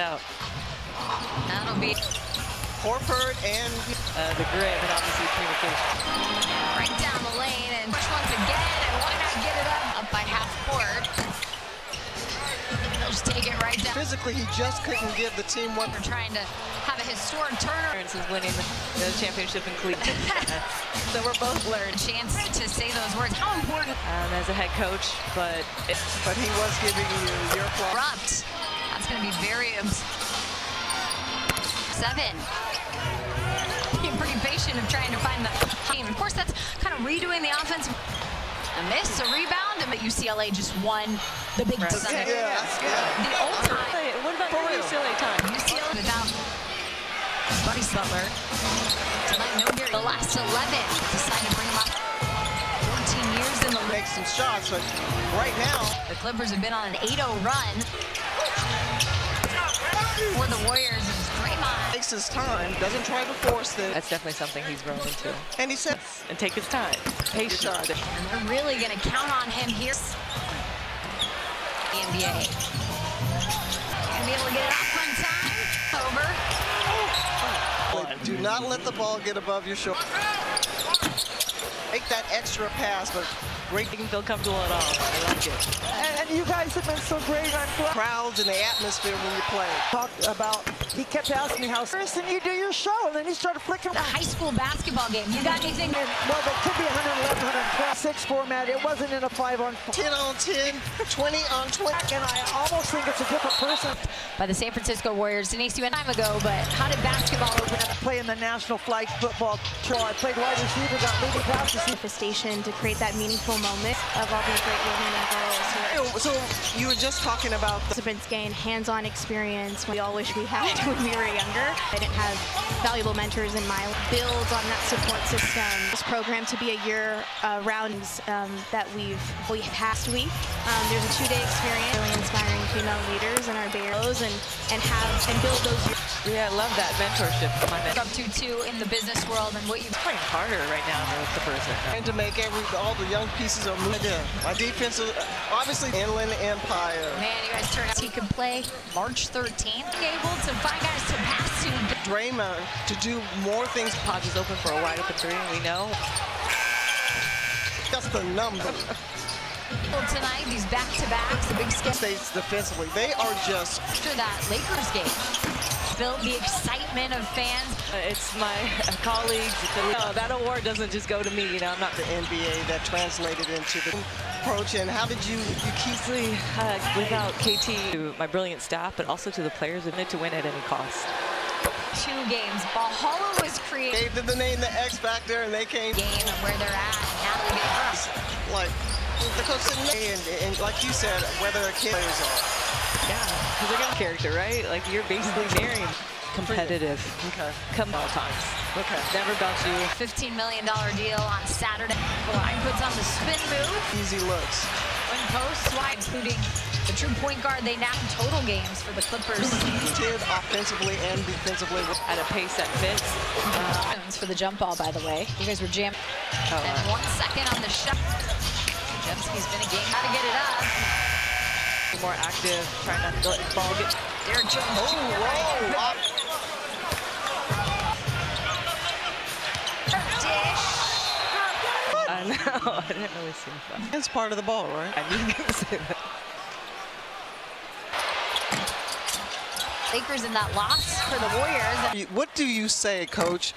out. That'll be Horford and The grit, and obviously communication. right down the lane and push once again. And why not get it up by half court? Just take it right down. physically, he just couldn't give the team one. We're trying to have a historic turnover. Is winning the championship in Cleveland. So we're both learned Chance to say those words. How important. as a head coach, but But he was giving you your applause. Erupt. That's going to be very 7. Being pretty patient of trying to find the team. Of course, that's kind of redoing the offense. A miss, a rebound, but UCLA just won the Big Ten. Yeah. The old time. Hey, what about your UCLA time? UCLA without Buddy Butler. Tonight, no Gary. The last 11 decided to bring him up. 14 years in the league. Make some shots, but right now, The Clippers have been on an 8-0 run. For the Warriors, it's Draymond. takes his time, doesn't try to force it, That's definitely something he's grown into. and he said, And take his time. Patience. And they're really going to count on him here. The NBA. Gonna be able to get it off on time. Over. do not let the ball get above your shoulder. Make that extra pass, but great You can feel comfortable at all. I like it. And you guys have been so great on crowds in the atmosphere when you play. talked about. He kept asking me how serious and you do your show, and then he started flicking. The high school basketball game. You got anything? Well, there could be 111, 126 format. It wasn't in a 5-on-4. 10 on 10, 20 on 20. And I almost think it's a different person By the San Francisco Warriors. Denise, you went time ago, but how did basketball open up? playing the National Flag Football Tour. I played wide receiver, got leading passes. Manifestation to create that meaningful moment of all these great women and girls here. So you were just talking about the Participants gain hands-on experience we all wish we had when we were younger. I didn't have valuable mentors in my life. Build on that support system. This program to be a year round that we've past week. There's a 2-day experience, really inspiring female leaders in our barrios and build those. Yeah, I love that mentorship. Up to 2 in the business world and what you've Playing harder right now than the Clippers right now. trying to make all the young pieces are moving. My defense is obviously Inland Empire. Man, you guys turned out he could play March 13th. Able to find guys to pass to. Draymond to do more things. Hodge is open for a wide open 3, we know. That's the number. Tonight, these back-to-backs, the big skip States defensively, they are just after that Lakers game. Built the excitement of fans. It's my colleagues. That award doesn't just go to me, you know. I'm not the NBA that translated into the approach. And how did you keep? Without KT, to my brilliant staff, but also to the players, we need to win at any cost. 2 games. Valhalla was created. Gave them the name the X Factor, and they came Game and where they're at. And now they're getting like the coach didn't know. And like you said, whether a kid is Yeah, because they're getting character, right? Like you're basically marrying competitive. okay. Come all times. Okay. Never about you. $15 million deal on Saturday. Kawhi puts on the spin move. Easy looks. When posts wide, including the true point guard, they now total games for the Clippers. Did offensively and defensively. At a pace that fits. For the jump ball, by the way. You guys were jamming. And 1 second on the shot. Jemski's been a game. How to get it up. More active, trying not to let the ball get. Derek Jones. Whoa! Dish. I know. I didn't really see that. That's part of the ball, right? I knew you were going to say that. Lakers in that loss for the Warriors. What do you say, Coach?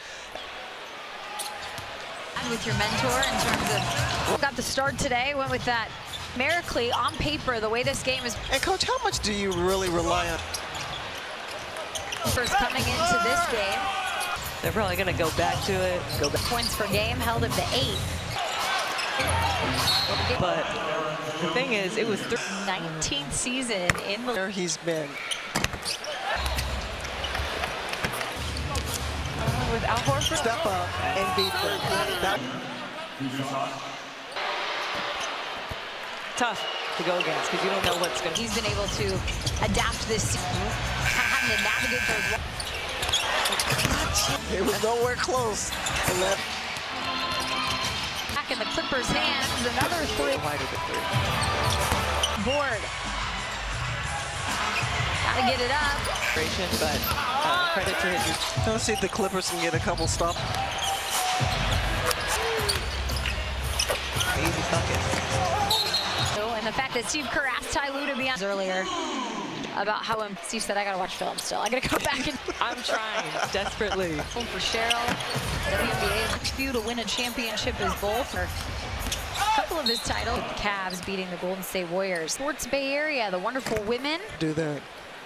With your mentor in terms of got the start today, went with that numerically on paper the way this game is. And Coach, how much do you really rely on? First coming into this game, They're probably going to go back to it. Go back. points per game held at the 8. But the thing is, it was 19th season in the. Where he's been. with Al Horford. Step up and beat them. That Tough to go against because you don't know what's going to. He's been able to adapt this season, having to navigate those. it was nowhere close. And that Back in the Clippers' hands, another 3. Wide open 3. Board. Gotta get it up. But credit to his. Let's see if the Clippers can get a couple stops. Easy bucket. And the fact that Steve Kerr asked Ty Lue to be on earlier about how Steve said, I gotta watch film still. I gotta go back and I'm trying desperately. for Cheryl. WNBA's few to win a championship is both. Or a couple of his titles. The Cavs beating the Golden State Warriors. Sports Bay Area, the wonderful women. Do that.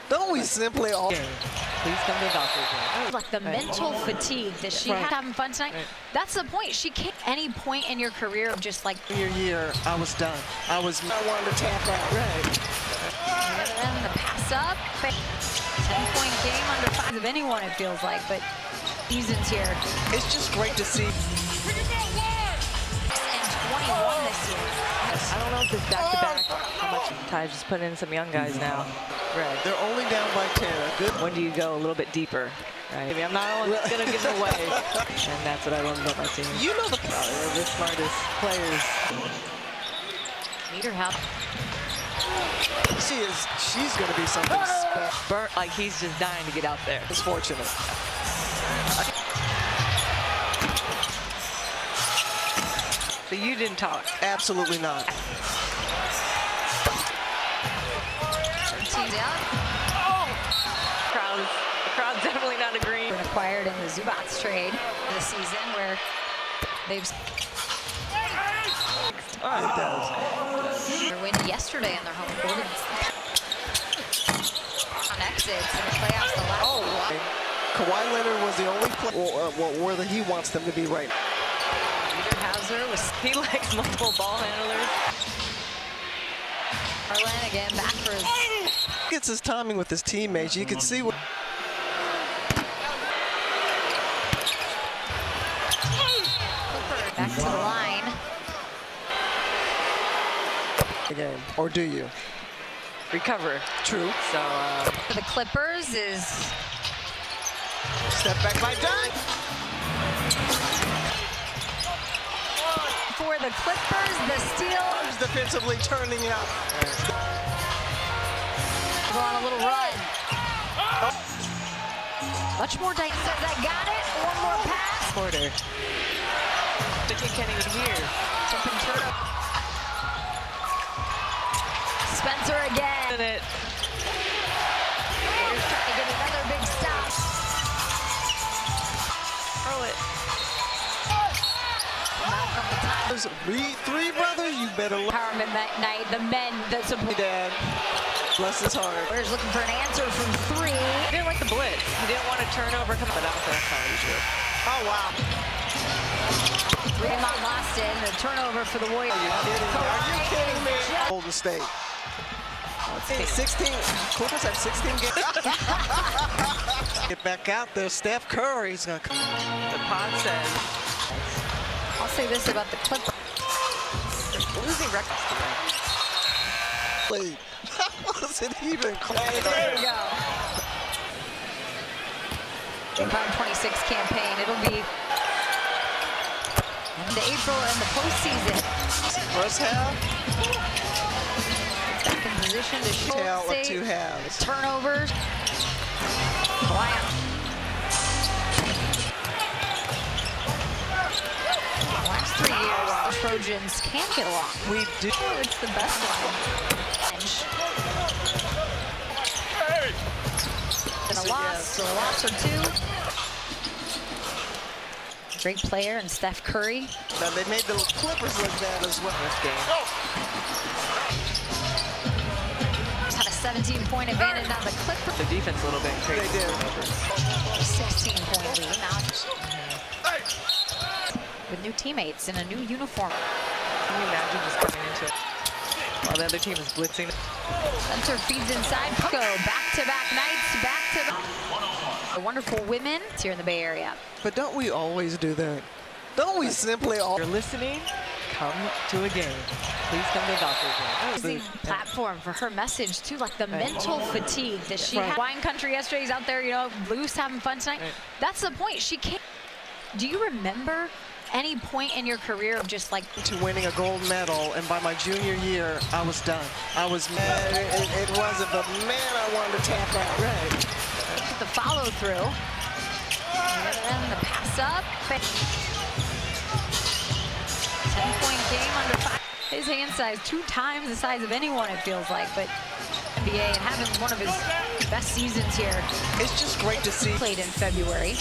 Don't we simply all... Please come to the doctor's. Like the mental fatigue that she had having fun tonight. That's the point. She can't any point in your career of just like Year, I was done. I wanted to tap out. Right. and the pass up. 10-point game under 5 of anyone it feels like, but seasons here. It's just great to see. And 21 this year. I don't know if this back-to-back, how much Ty's just putting in some young guys now. Right. They're only down by 10. Good. When do you go a little bit deeper? Right. I mean, I'm not only going to give it away, and that's what I love about my team. You know They're the smartest players. Niederhouse. she's going to be something special. Burnt like he's just dying to get out there. It's fortunate. So you didn't talk. Absolutely not. Teed up. The crowd's definitely not agreeing. Acquired in the Zubats trade this season where they've their win yesterday in their home court. On exits in the playoffs the last. Oh, wow. Kawhi Leonard was the only player where he wants them to be right now. Niederhauser was He likes multiple ball handlers. Harlan again back for his. Gets his timing with his teammates. You can see what. Back to the line. Game. Or do you? Recover. True. So, For the Clippers is Step back by Dunk. for the Clippers, the steal. Defensively turning out. Go on a little run. Much more tight. Says I got it. One more pass. Porter. The team can't even hear. Tip and turn. Spencer again. In it. He's trying to get another big stop. Throw it. Not a couple times. Three brothers, you better look. Empowerment night. The men that support. Dad. Bless his heart. Warriors looking for an answer from 3. He didn't like the blitz. He didn't want to turnover. But I don't think that's how he should. Oh, wow. Raymond lost it. The turnover for the Warriors. Are you kidding me? Golden State. 16. Clippers have 16 games. Get back out there. Steph Curry's going to come. The pod says I'll say this about the Clippers. losing records today. How was it even close? There we go. Round 26 campaign. It'll be into April and the postseason. First half. Back in position to shoot. Tale of two halves. Turnovers. Kawhi. Last 3 years, the Trojans can't get along. We do. It's the best line. Bench. And a loss, or a loss or 2. Great player and Steph Curry. Now they made the Clippers look bad as well this game. Had a 17-point advantage. Now the Clippers. The defense a little bit crazy. They did. 16-point lead now. With new teammates in a new uniform. Can you imagine just coming into it while the other team is blitzing? Spencer feeds inside. Go back-to-back nights, back-to-back. The wonderful women here in the Bay Area. But don't we always do that? Don't we simply all? If you're listening, come to a game. Please come to the doctor's game. Amazing platform for her message too, like the mental fatigue that she had. Wine country yesterday, he's out there, you know, loose, having fun tonight. That's the point. She can't. Do you remember any point in your career of just like To winning a gold medal, and by my junior year, I was done. I was mad. It wasn't, but man, I wanted to tap out. Right. the follow through. And then the pass up. 10-point game under 5. His hand size 2 times the size of anyone, it feels like, but NBA and having one of his best seasons here. It's just great to see. Played in February.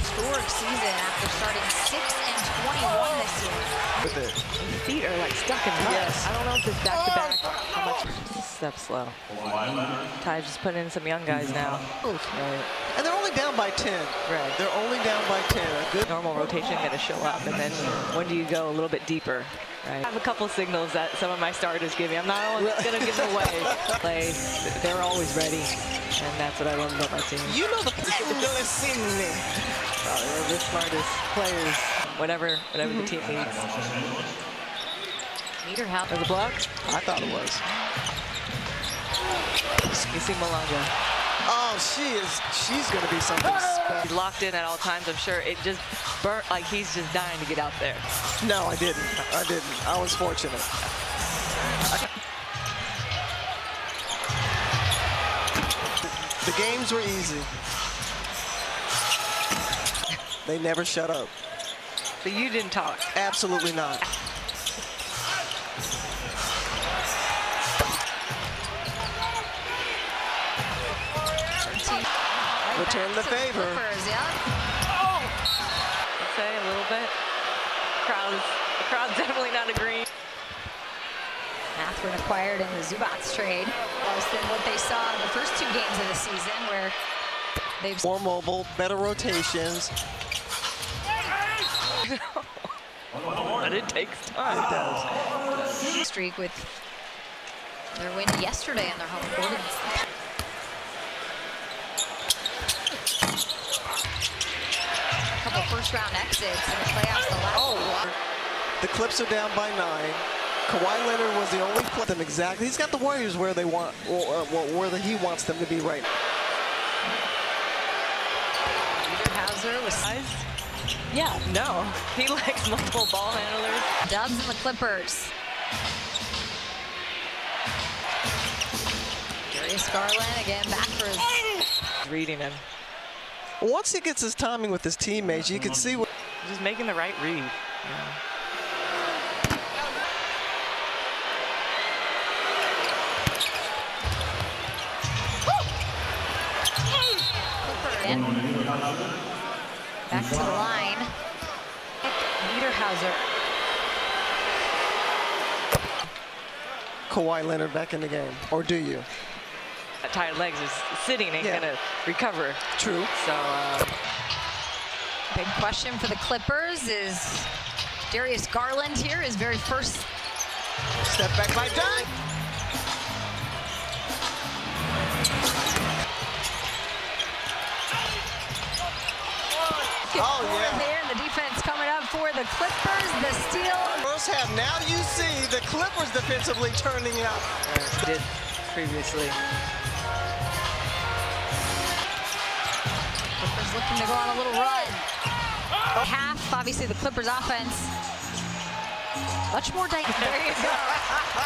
Historic season after starting 6-21 this year. With it. Feet are like stuck in mud. Yes. I don't know if this back-to-back, how much step slow. Ty's just putting in some young guys now. Right. And they're only down by 10. Right. They're only down by 10. A good Normal rotation going to show up, and then when do you go a little bit deeper? Right. I have a couple signals that some of my starters give me. I'm not always going to give them away. They're always ready, and that's what I love about my team. You know the They're the smartest players, whatever the team needs. Niederhauser. There's a block. I thought it was. You see Malonga. Oh, she's going to be something special. He's locked in at all times. I'm sure it just burnt, like he's just dying to get out there. No, I didn't. I was fortunate. The games were easy. They never shut up. But you didn't talk. Absolutely not. Return the favor. Clippers, yeah. I'd say a little bit. The crowd's definitely not agreeing. Mathurin acquired in the Zubats trade. Worse than what they saw in the first 2 games of the season, where they've More mobile, better rotations. But it takes time. It does. streak with their win yesterday in their home court. A couple first-round exits in the playoffs. The Clips are down by 9. Kawhi Leonard was the only player them exactly. He's got the Warriors where they want, where he wants them to be right now. Niederhauser was Guys? Yeah, no. He likes multiple ball handlers. Dubs and the Clippers. Darius Garland again back for his... Reading him. Once he gets his timing with his teammates, you can see what. Just making the right read. In. Back to the line. Niederhauser. Kawhi Leonard back in the game, or do you? Tired legs is sitting and Yeah. gonna recover. True. So Big question for the Clippers is Darius Garland here, his very first. Step back by Dunn. Oh yeah. There, and the defense coming up for the Clippers. The steal. First half. Now you see the Clippers defensively turning up. did previously. Clippers looking to go on a little run. Half, obviously, the Clippers offense. Much more dynamic. There you go.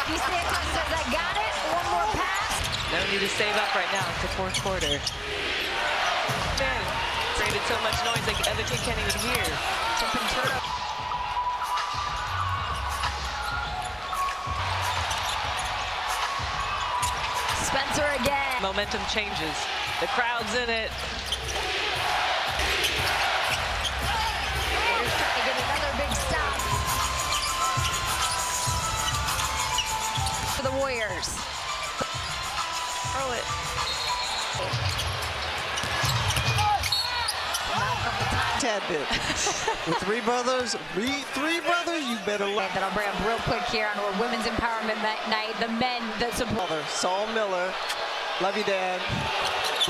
DeSantis says, I got it. One more pass. No need to save up right now. It's the fourth quarter. Man, created so much noise like the other team can't even hear. Jumping turtle. Spencer again. Momentum changes. The crowd's in it. Warriors trying to get another big stop for the Warriors. Throw it. Tad bit. With three brothers, you better look. That I'll bring up real quick here on our Women's Empowerment Night. The men that support. Saul Miller. Love you, Dad.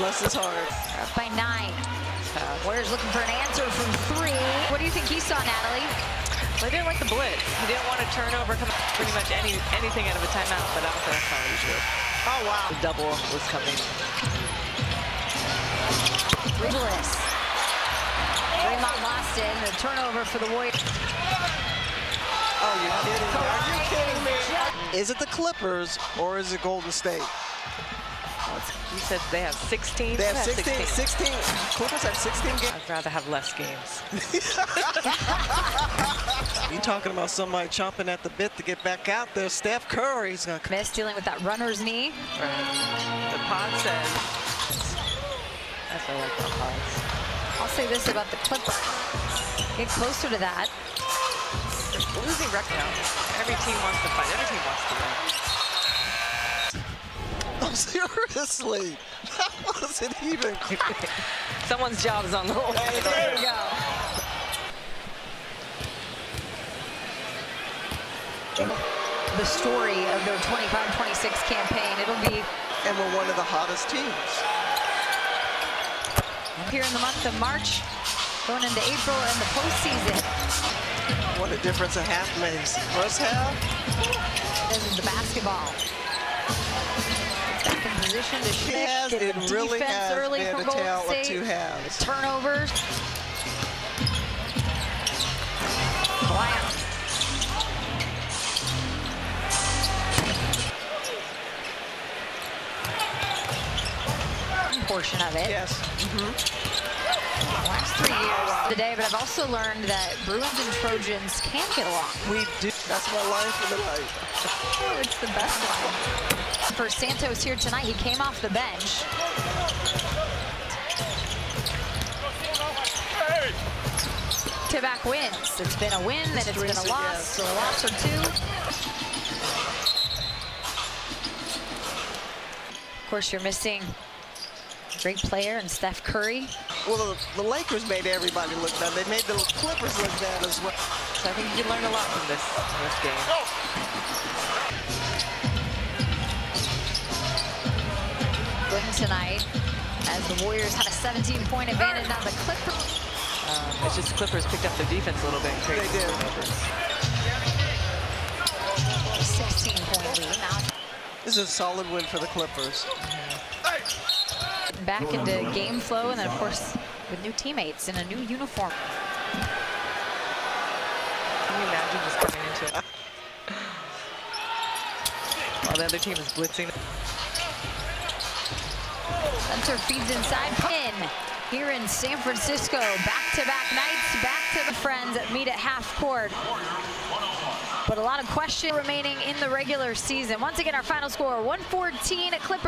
Bless his heart. Up by 9. Warriors looking for an answer from 3. What do you think he saw, Natalie? Well, he didn't like the blitz. He didn't want to turn over pretty much anything out of a timeout, but I don't think that's probably true. Oh, wow. The double was coming. Ridiculous. Draymond lost it, and a turnover for the Warriors. Oh, you're kidding me. Are you kidding me? Is it the Clippers or is it Golden State? You said they have 16? They have 16. Clippers have 16 games. I'd rather have less games. You talking about somebody chomping at the bit to get back out there? Steph Curry's gonna come. Miss dealing with that runner's knee. Right. The pod says. That's what I like about pods. I'll say this about the Clippers. Get closer to that. Losing record now. Every team wants to fight. Every team wants to win. Oh, seriously? That wasn't even. Someone's job is on the line. There you go. The story of their 25-26 campaign. It'll be And we're one of the hottest teams. here in the month of March, going into April and the postseason. What a difference a half makes. First half. This is the basketball. Back in position to shoot. Yes, Get it the really defense has early been for a Golden tale of State. two halves. Turnovers. Bryant. Portion of it. Yes. Last 3 years today, but I've also learned that Bruins and Trojans can get along. We do. That's my line for the night. Oh, it's the best line. For Santos here tonight, he came off the bench. Tibac wins. It's been a win, then it's been a loss, or a loss or two. Of course, you're missing a great player in Steph Curry. Well, the Lakers made everybody look bad. They made the Clippers look bad as well. So I think you can learn a lot from this game. Win tonight as the Warriors had a 17-point advantage on the Clippers. It's just Clippers picked up their defense a little bit and created They did. turnovers. 16-point lead. Now This is a solid win for the Clippers. back into game flow, and then of course with new teammates in a new uniform. Can you imagine just coming into it? While the other team is blitzing. Spencer feeds inside. Pin here in San Francisco. Back-to-back nights, back to the friends that meet at half court. But a lot of questions remaining in the regular season. Once again, our final score, 114 at Clippers.